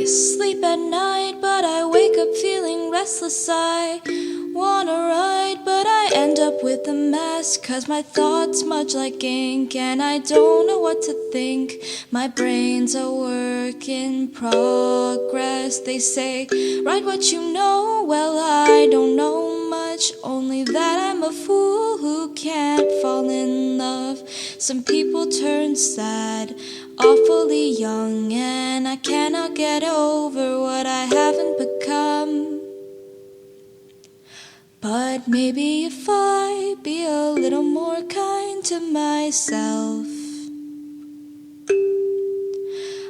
sleep at night, but I wake up feeling restless. I wanna ride, but I end up with a mess, 'cause my thoughts smudge like ink and I don't know what to think. My brain's a work in progress. They say, write what you know. Well, I don't know much, only that I'm a fool who can't fall in love. Some people turn sad awfully young, and I cannot get over what I haven't become. But maybe if I be a little more kind to myself,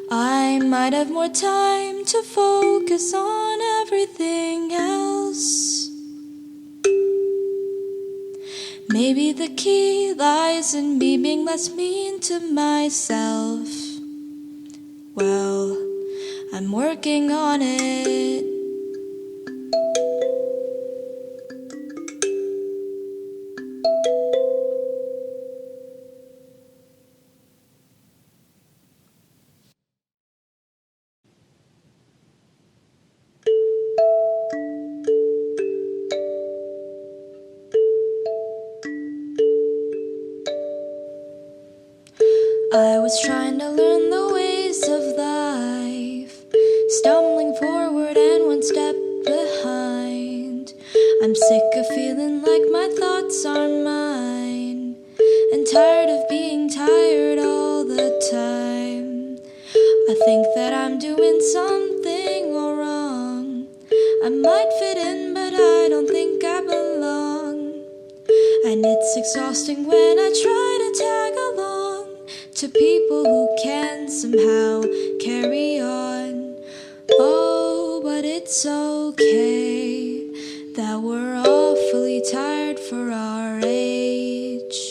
I might have more time to focus on everything else. Maybe the key lies in me being less mean to myself. Well, I'm working on it. I was trying to learn the ways of life, stumbling forward and one step behind. I'm sick of feeling like my thoughts aren't mine, and tired of being tired all the time. I think that I'm doing something wrong. I might fit in, but I don't think I belong. And it's exhausting when I try to tag along to people who can somehow carry on. Oh, but it's okay that we're awfully tired for our age.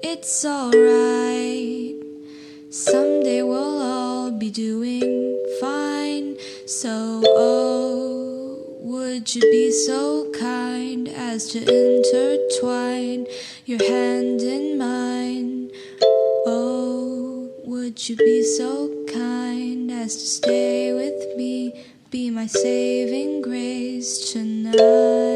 It's alright, someday we'll all be doing fine. So, oh, would you be so kind as to intertwine your hand in mine? Oh, would you be so kind as to stay with me, be my saving grace tonight?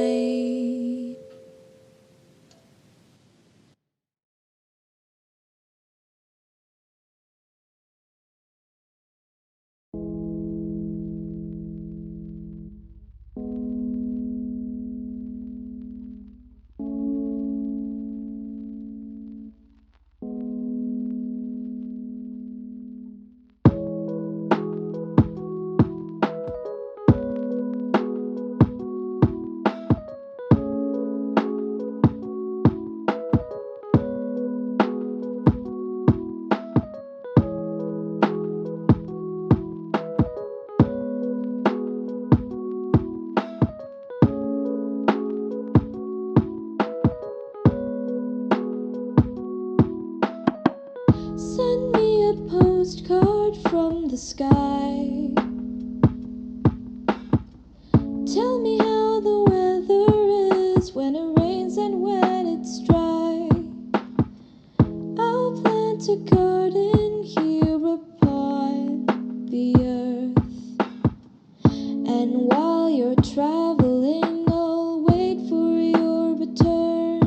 Send me a postcard from the sky. Tell me how the weather is when it rains and when it's dry. I'll plant a garden here upon the earth, and while you're traveling, I'll wait for your return.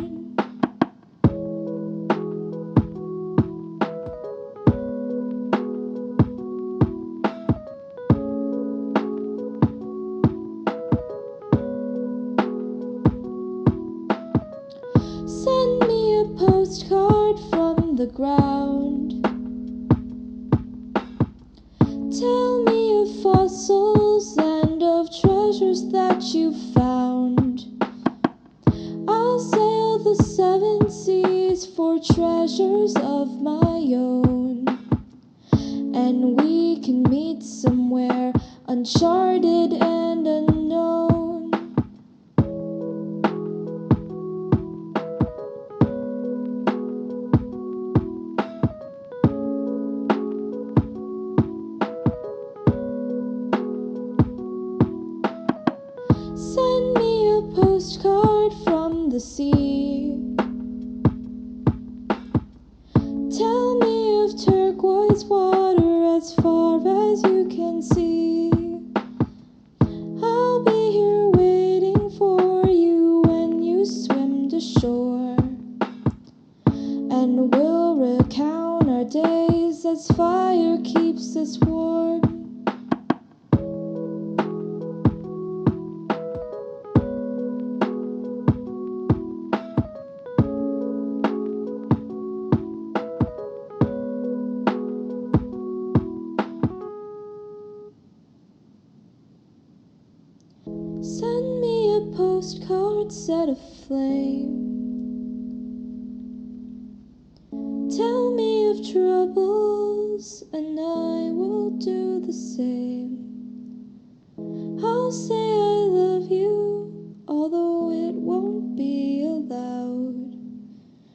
Send me a postcard from the ground. Tell me of fossils and of treasures that you found. I'll sail the 7 seas for treasures of my own, and we can meet somewhere uncharted and unknown. Send me a postcard from the sea. Tell me of turquoise water as far fire keeps us warm. Send me a postcard set aflame. Tell me of troubles, and I will do the same. I'll say I love you, although it won't be allowed.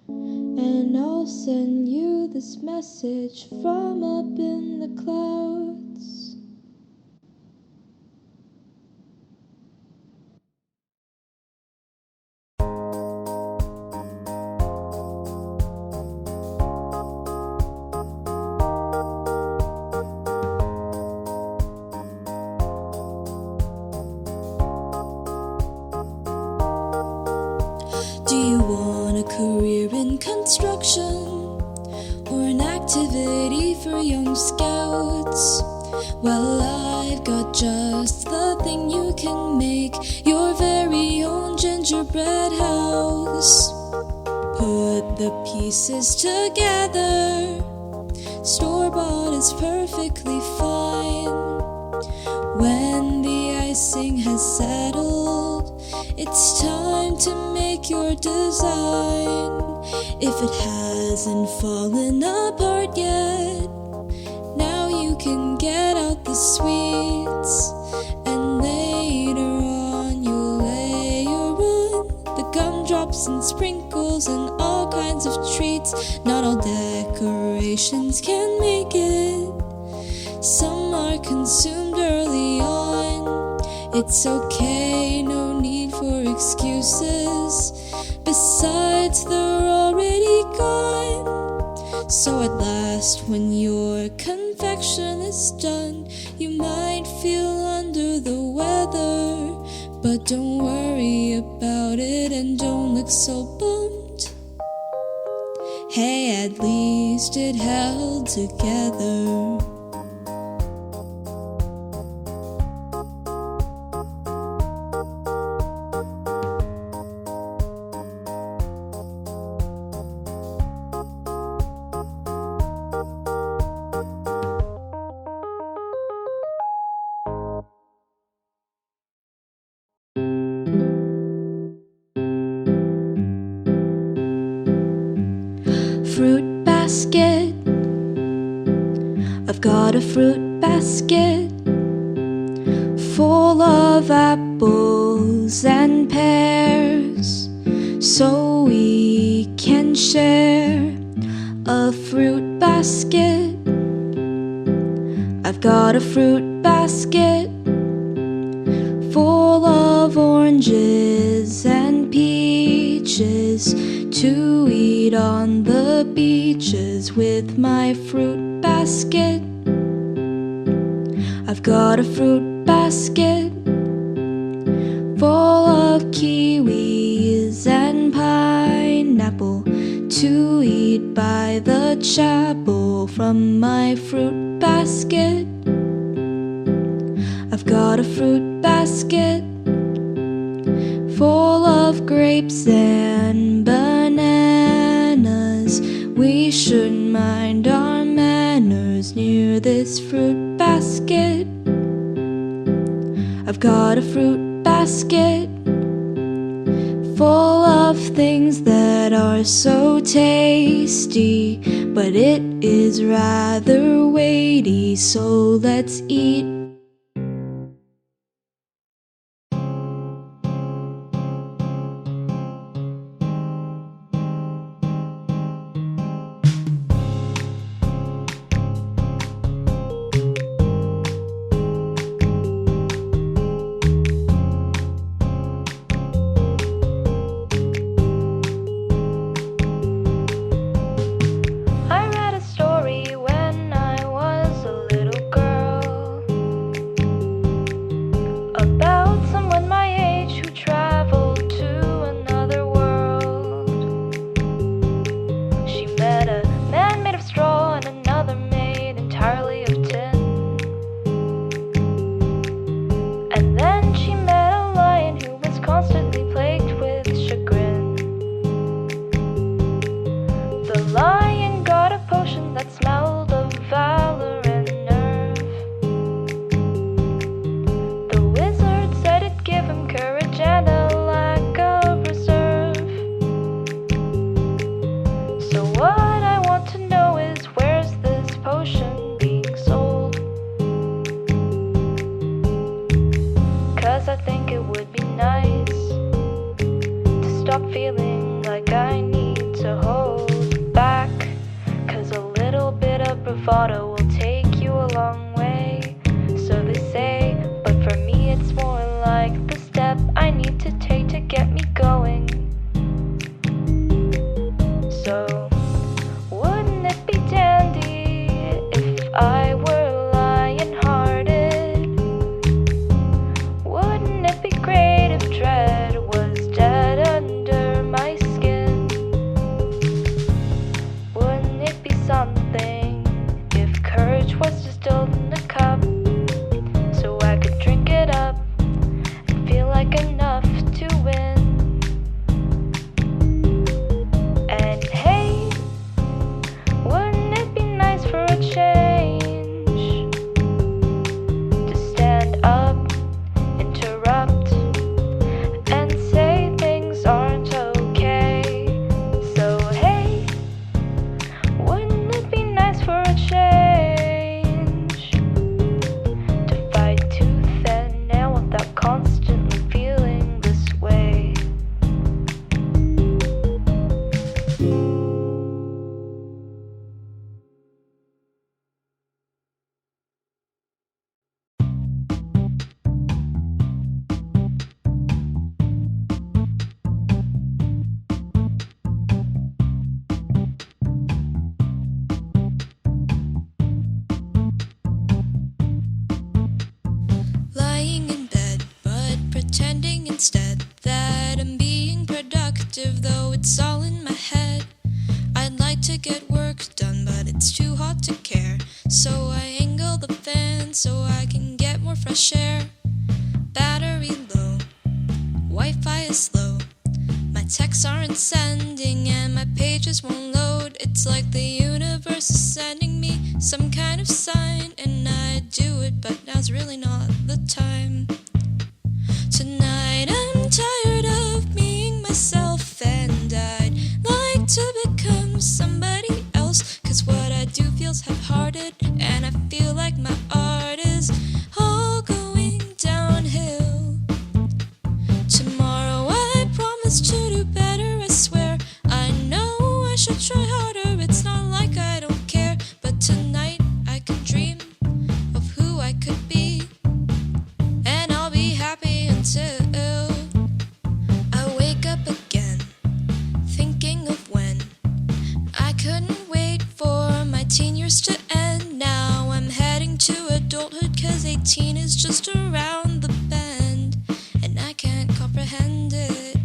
And I'll send you this message from up in the clouds. Do you want a career in construction or an activity for young scouts? Well, I've got just the thing you can make your very own gingerbread house. Put the pieces together, store-bought is perfectly fine. When the icing has settled, it's time to make your design. If it hasn't fallen apart yet, now you can get out the sweets. And later on you'll layer on the gumdrops and sprinkles and all kinds of treats. Not all decorations can make it. Some are consumed early on. It's okay, no need for excuses. Besides, they're already gone. So at last, when your confection is done, you might feel under the weather. But don't worry about it and don't look so bummed. Hey, at least it held together. Fruit basket, I've got a fruit basket full of apples and pears, so we can share a fruit basket. I've got a fruit basket full of oranges and peaches to eat on the beaches with my fruit basket. I've got a fruit basket full of kiwis and pineapple to eat by the chapel from my fruit basket. I've got a fruit basket full of grapes and bananas. We shouldn't mind our manners near this fruit basket. I've got a fruit basket full of things that are so tasty, but it is rather weighty, so let's eat. I read a story when I was a little girl. saying instead that I'm being productive, though it's all in my head. I'd like to get work done, but it's too hot to care. So I angle the fan so I can get more fresh air. Battery low, Wi-Fi is slow. My texts aren't sending and my pages won't load. It's like the universe is sending me some kind of sign, and I'd do it, but now's really not the time. Tonight I'm tired of being myself, and I'd like to become somebody else, 'cause what I do feels half-hearted, and I feel like my art is all going downhill. Tomorrow I promise to do better, I swear. I know I should try harder, it's not like I don't care, but tonight I could dream of who I could be, and I'll be happy until I wake up again, thinking of when I couldn't wait for my teen years to end. Now I'm heading to adulthood, 'cause 18 is just around the bend, and I can't comprehend it.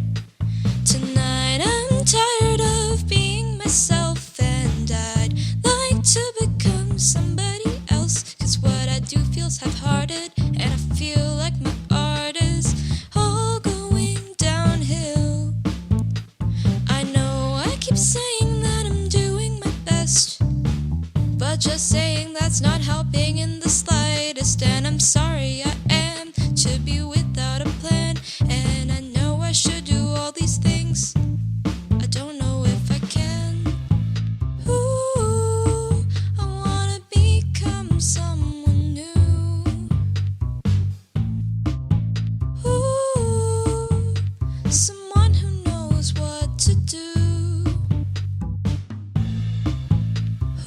Tonight I'm tired of being myself, and I'd like to become somebody else, 'cause what I do feels half-hearted, and I feel like my art is all going downhill. I know I keep saying that I'm doing my best, but just saying that's not helping in the slightest, and I'm sorry I am to be without a plan, and I know I should do all these things. I don't know if I can. Ooh, I wanna become someone new. Ooh, someone who knows what to do.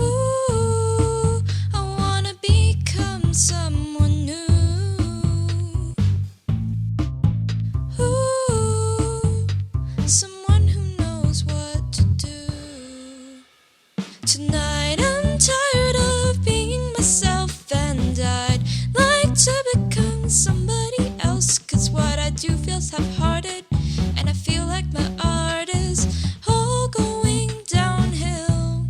Ooh, I wanna become someone new. Ooh, someone who knows what to do. Tonight I'm tired of being myself, and I'd like to become somebody else, 'cause what I do feels half-hearted, and I feel like my art is all going downhill.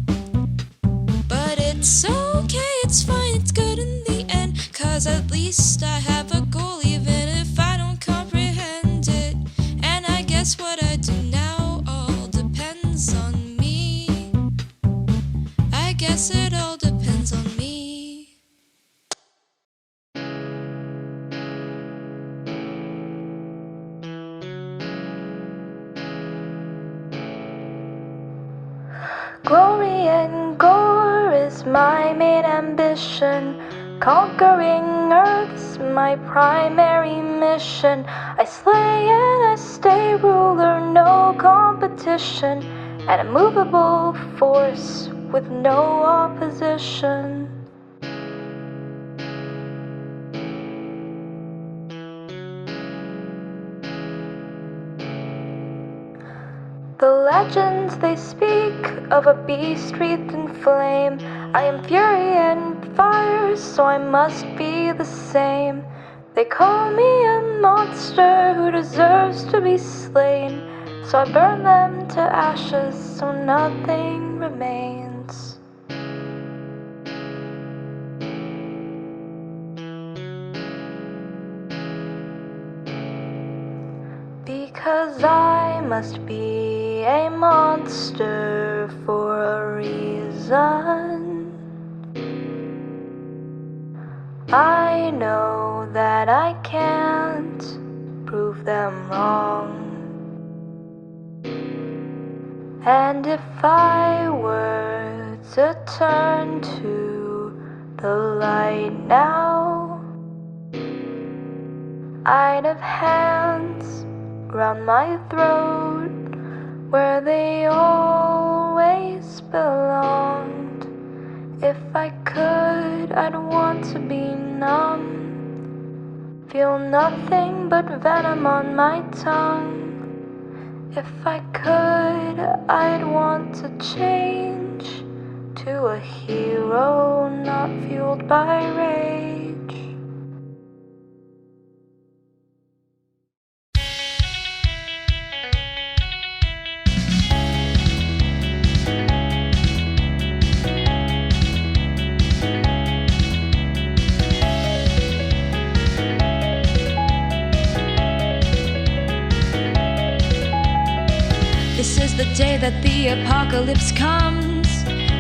But it's okay, it's fine, it's good in the end, 'cause at least I have a goal, even if I don't comprehend it. And I guess what I do now all depends on me. I guess it all depends on me. Glory and gore is my main ambition. Conquering Earth's my primary mission. I slay and I stay ruler, no competition. An immovable force with no opposition. The legends they speak of a beast wreathed in flame. I am fury and fire, so I must be the same. They call me a monster who deserves to be slain, so I burn them to ashes so nothing remains. Because I must be a monster for a reason. I know that I can't prove them wrong. And if I were to turn to the light now, I'd have hands round my throat where they always belonged. If I could, I'd want to be numb, feel nothing but venom on my tongue. If I could, I'd want to change to a hero not fueled by rage. is the day that the apocalypse comes.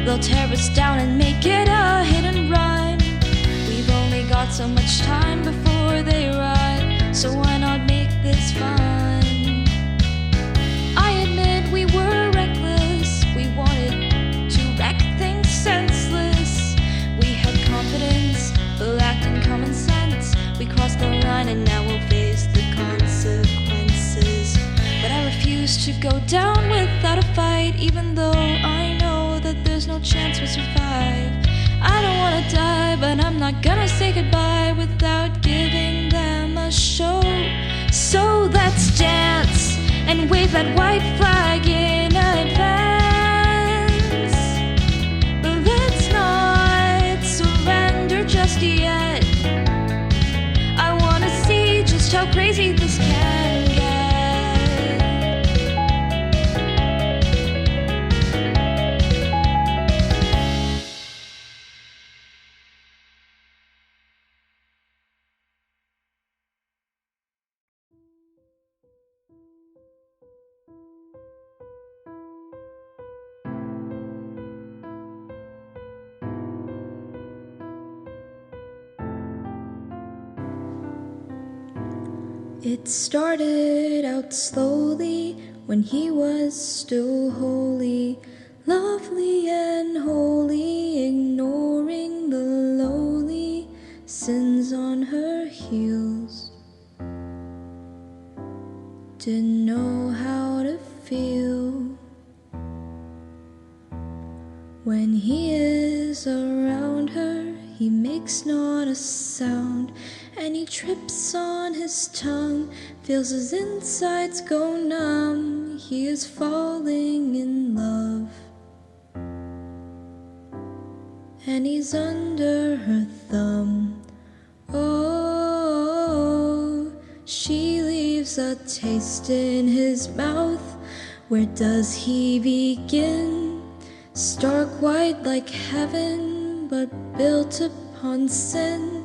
They'll tear us down and make it a hit and run. We've only got so much time before they arrive, so why not make this fun? I admit we were reckless. We wanted to wreck things senseless. We had confidence, but lacked in common sense. We crossed the line and now we'll face the consequences. But I refuse to go down without a fight, even though I know that there's no chance we'll survive. I don't wanna die, but I'm not gonna say goodbye without giving them a show. So let's dance and wave that white flag in advance. But let's not surrender just yet. I wanna see just how crazy this can get. It started out slowly when he was still holy, lovely and holy, ignoring the lowly sins on her heels. Didn't know how to feel when he is around her. He makes not a sound, and he trips on his tongue, feels his insides go numb. He is falling in love, and he's under her thumb. Oh, she leaves a taste in his mouth. Where does he begin? Stark white like heaven, but built upon sin.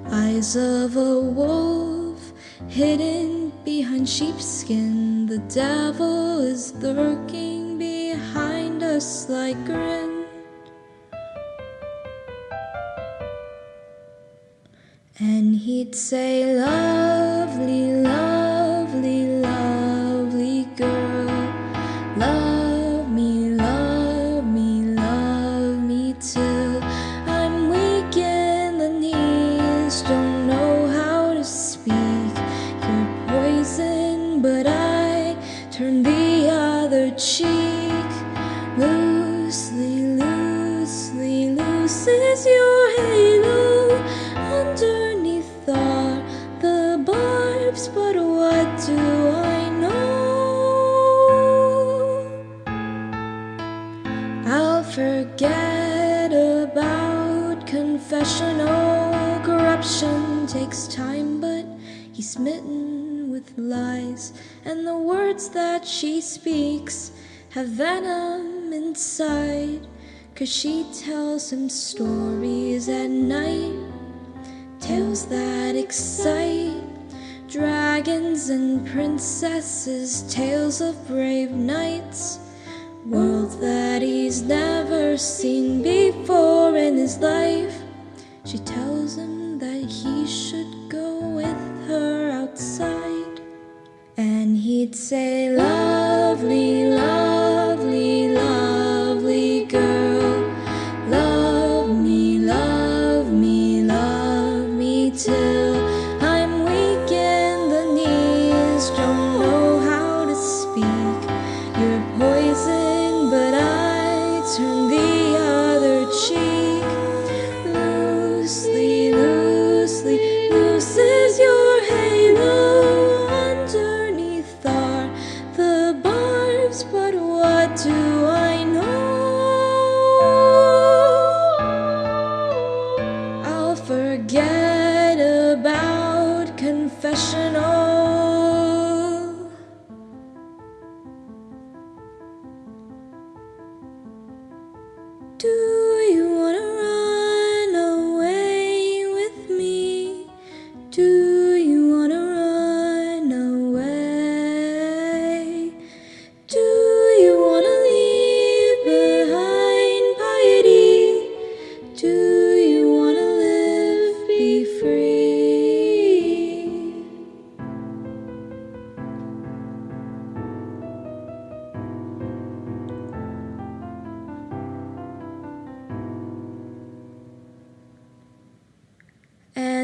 Eyes of a wolf hidden behind sheepskin. The devil is lurking behind a slight grin. And he'd say, lovely, lovely, lovely girl, love me, love me, love me till I'm weak in the knees, don't know how to speak. You're poison, but I turn the other cheek. Loosely, loosely, looses your halo underneath all the barbs, but what do I know? I'll forget about confessional corruption. Takes time, but he's smitten with lies, and the words that she speaks have venom inside, 'cause she tells him stories at night, tales that excite, dragons and princesses, tales of brave knights, worlds that he's never seen before in his life. She tells him that he should go with her outside, and he'd say, lovely, lovely, lovely girl, love me, love me, love me till I'm weak in the knees, don't know how to speak. You're poison, but I turn the other cheek. Loosely, loosely, looses your halo underneath are the barbs, but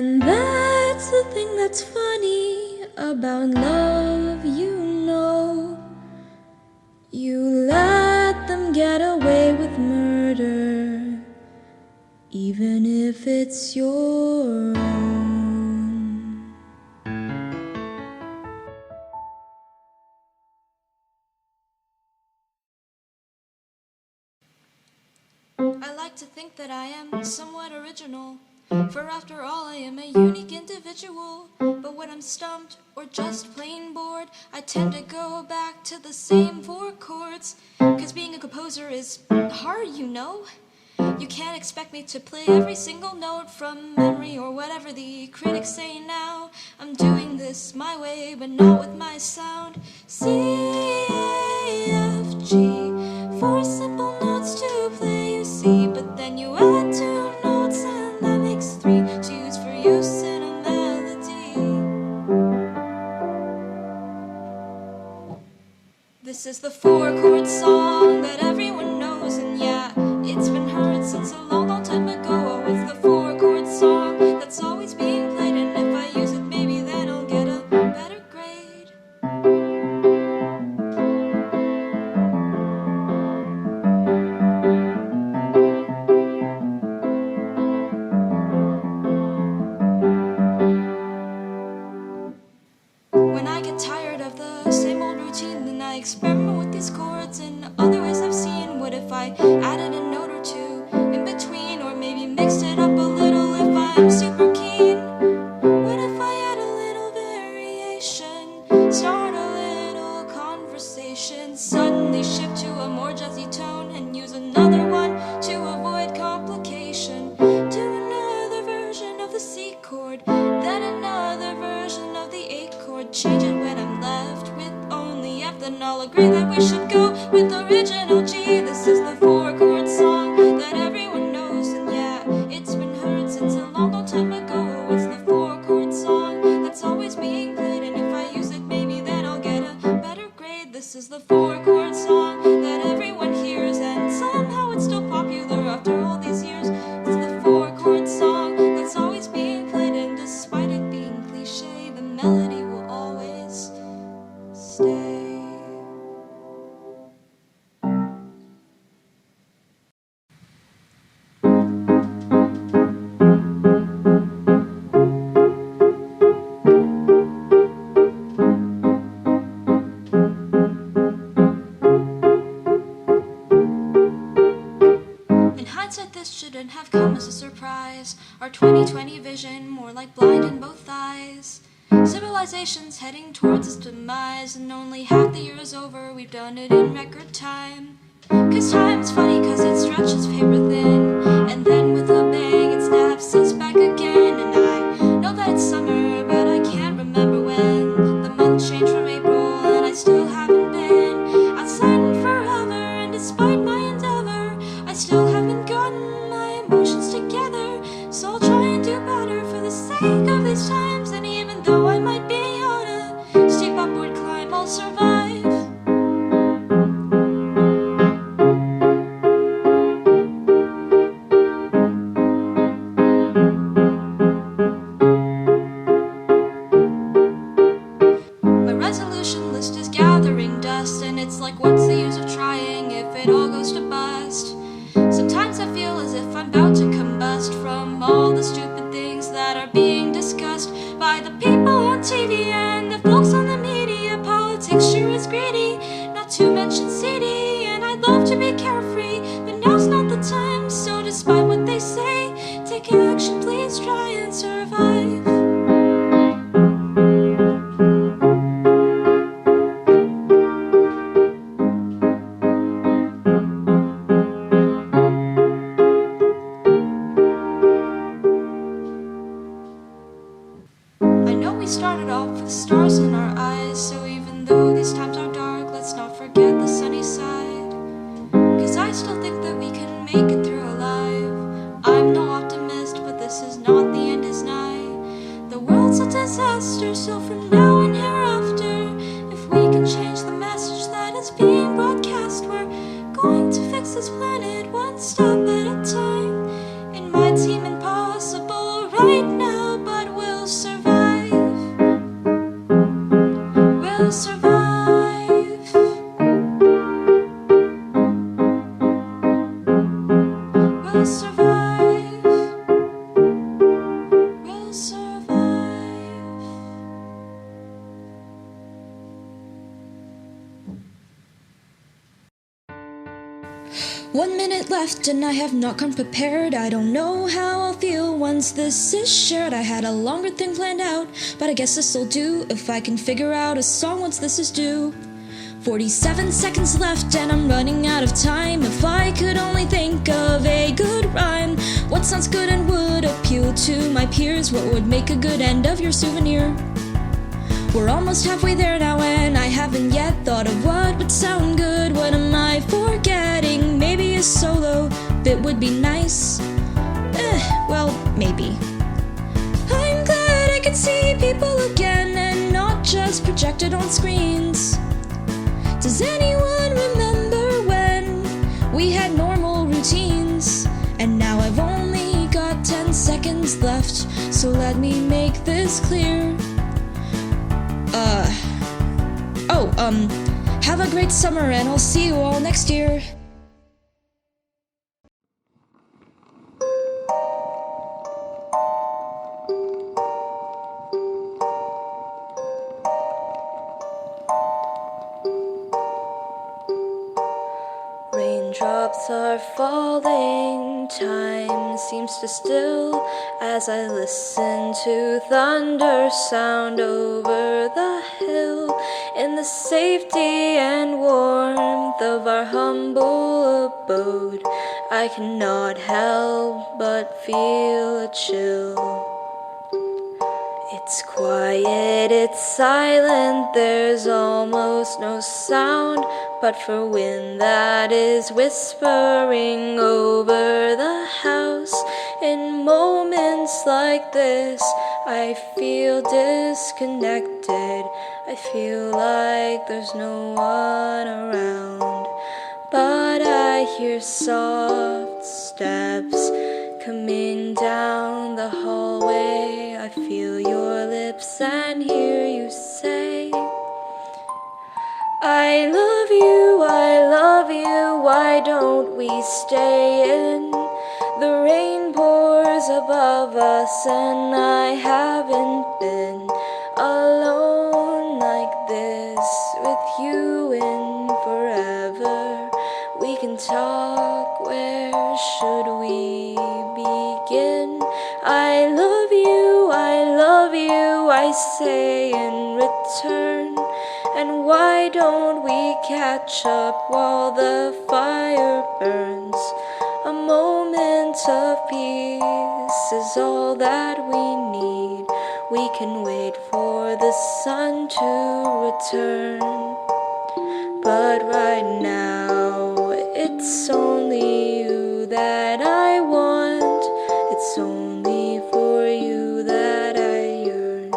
And that's the thing that's funny about love, you know. You let them get away with murder, even if it's your own. I like to think that I am somewhat original, for after all I am a unique individual. But when I'm stumped or just plain bored, I tend to go back to the same 4 chords. 'Cause being a composer is hard, you know. You can't expect me to play every single note from memory or whatever the critics say now. I'm doing this my way, but not with my sound. C, A, F, G, 4 simple notes to play, you see. But then you add 2 notes and that makes 3 to use for use in a melody. This is the 4-chord song that everyone knows, and yeah, it's been heard since a long, long time ago. It's the 4-chord song that's always being played, and if I use it, maybe then I'll get a better grade. When I get tired of the same old routine, then I experiment with these chords in other ways I've seen. What if I added a note or 2 in between, or maybe mixed it up a little if I'm super keen? What if I add a little variation, start a little conversation, suddenly shift to a more jazzy tone, and use another one to avoid complication? Do another version of the C chord, then another version of the A chord, change it when I'm left with only F, then I'll agree that we should go with the original G. This is the 4-chord song that everyone knows, and yeah, it's been heard since a long, long time ago. It's the 4-chord song that's always being played, and if I use it, maybe then I'll get a better grade. This is the 4-chord song that everyone hears, and somehow it's still popular after all these years. It's the 4-chord song that's always being played, and despite it being cliche, the melody will always stay. In hindsight, this shouldn't have come as a surprise. Our 2020 vision, more like blind in both eyes. Civilization's heading towards its demise, and only half the year is over, we've done it in record time. 'Cause time's funny, 'cause it stretches paper thin, and then with a bang it snaps us back again. And I know that it's summer, but I can't remember when the month changed from April, and I still haven't been outside in forever. And despite my endeavor, I still haven't gotten my emotions together. So I'll try and do better for the sake of these times, and even though I might be on a steep upward climb, I'll survive. My resolution list is gathering dust, and it's like, what's the use of trying if it all goes to bust? Sometimes I feel as if I'm about to combust from all the stupid things that are being discussed by the people on TV and the folks on the media. Politics sure is greedy, not to mention seedy, and I'd love to be carefree, but now's not the time. So despite what they say, take action, please try and survive. 1 minute left and I have not come prepared. I don't know how I'll feel once this is shared. I had a longer thing planned out, but I guess this'll do if I can figure out a song once this is due. 47 seconds left and I'm running out of time. If I could only think of a good rhyme, what sounds good and would appeal to my peers? What would make a good end of your souvenir? We're almost halfway there now and I haven't yet thought of what would sound good. What am I forgetting? Maybe a solo bit would be nice. Well, maybe. I'm glad I can see people again and not just projected on screens. Does anyone remember when we had normal routines? And now I've only got 10 seconds left, so let me make this clear. Have a great summer and I'll see you all next year. Raindrops are falling, time seems to still as I listen to thunder sound over the hill. In the safety and warmth of our humble abode, I cannot help but feel a chill. It's quiet, it's silent, there's almost no sound but for wind that is whispering over the house. In moments like this, I feel disconnected. I feel like there's no one around, but I hear soft steps coming down the hallway. I feel your lips and hear you say, I love you, why don't we stay in? The rain pours above us and I haven't been alone like this with you in forever. We can talk, where should we begin? I love you, I say in return. And why don't we catch up while the fire burns? A moment of peace is all that we need. We can wait for the sun to return. But right now, it's only you that I want. It's only for you that I yearn.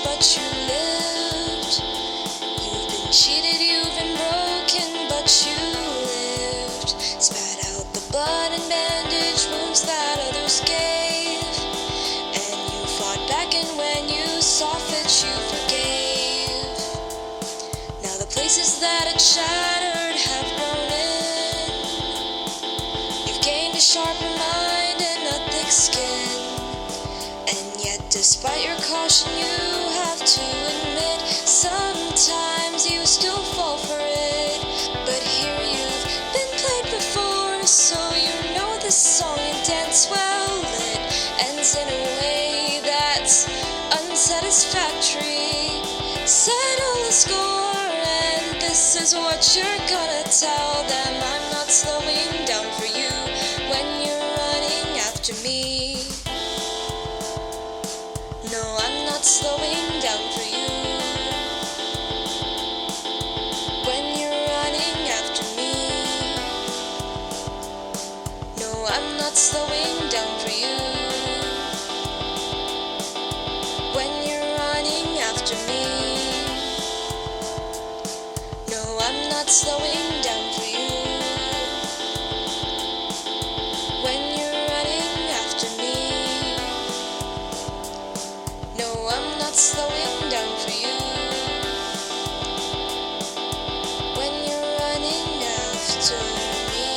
But you lived. You've been cheated, you've been broken, but you lived. Spat out the blood and bandage wounds that others gave, and you fought back, and when you saw fit, you forgave. Now the places that had shattered have grown in. You've gained a sharper mind and a thick skin, and yet despite your caution you to admit, sometimes you still fall for it. But here you've been played before, so you know this song and dance well. It ends in a way that's unsatisfactory. Settle the score, and this is what you're gonna tell them. I'm not slowing down for No, I'm not slowing down for you. When you're running after me, no, I'm not slowing down for you. When you're running after me, no, I'm not slowing down for you. When you're running after me.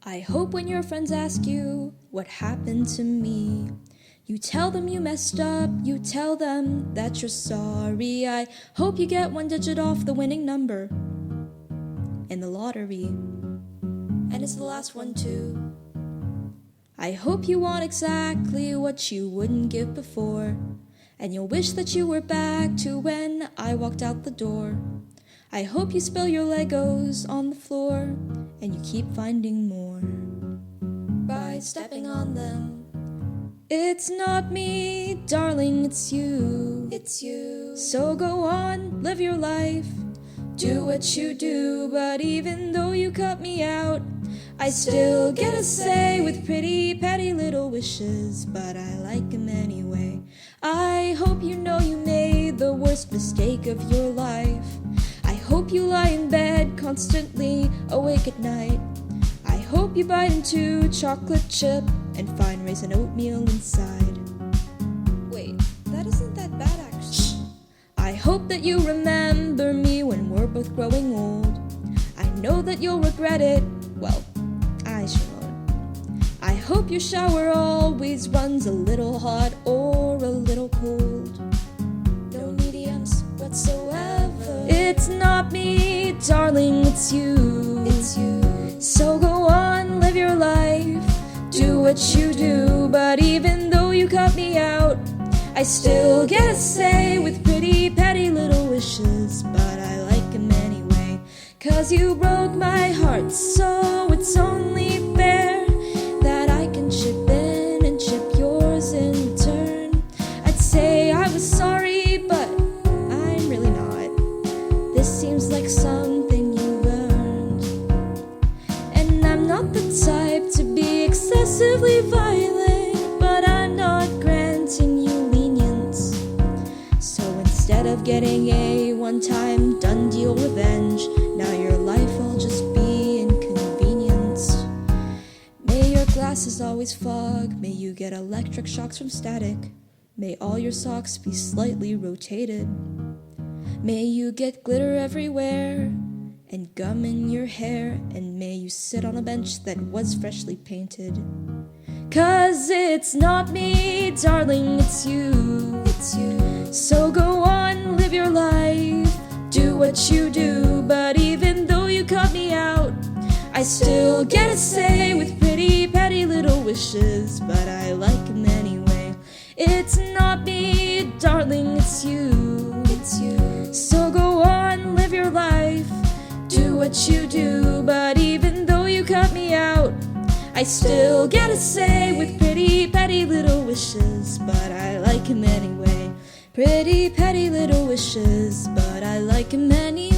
I hope when your friends ask you what happened to me, you tell them you messed up, you tell them that you're sorry. I hope you get one digit off the winning number in the lottery, and it's the last one too. I hope you want exactly what you wouldn't give before, and you'll wish that you were back to when I walked out the door. I hope you spill your Legos on the floor, and you keep finding more by stepping on them. It's not me, darling, it's you. It's you. So go on, live your life, do what you do. But even though you cut me out, I still get a say with pretty petty little wishes, but I like them anyway. I hope you know you made the worst mistake of your life. I hope you lie in bed constantly awake at night. I hope you bite into chocolate chip and find raisin oatmeal inside. Wait, that isn't that bad actually. Shh. I hope that you remember me when we're both growing old. I know that you'll regret it. Well, I sure won't. I hope your shower always runs a little hot or a little cold. No mediums whatsoever. It's not me, darling, it's you. It's you. So go on, live your life, do what you do. But even though you cut me out, I still get a say with pretty petty little wishes, but I like them anyway. 'Cause you broke my heart, so it's only fair that I can chip in and chip yours in return. I'd say I was sorry, but I'm really not. This seems like something you've earned, and I'm not the type to be excessively violent, but I'm not granting you lenience. So instead of getting a one-time done deal revenge, now your life will just be inconvenienced. May your glasses always fog, may you get electric shocks from static, may all your socks be slightly rotated, may you get glitter everywhere and gum in your hair, and may you sit on a bench that was freshly painted. 'Cause it's not me, darling, it's you. It's you. So go on, live your life, do what you do. But even though you cut me out, I still get a say with pretty petty little wishes, but I like them anyway. It's not me, darling, it's you. It's you. So go on, live your life, do what you do. But even though you cut me out, I still get a say with pretty petty little wishes, but I like him anyway. Pretty petty little wishes, but I like him anyway.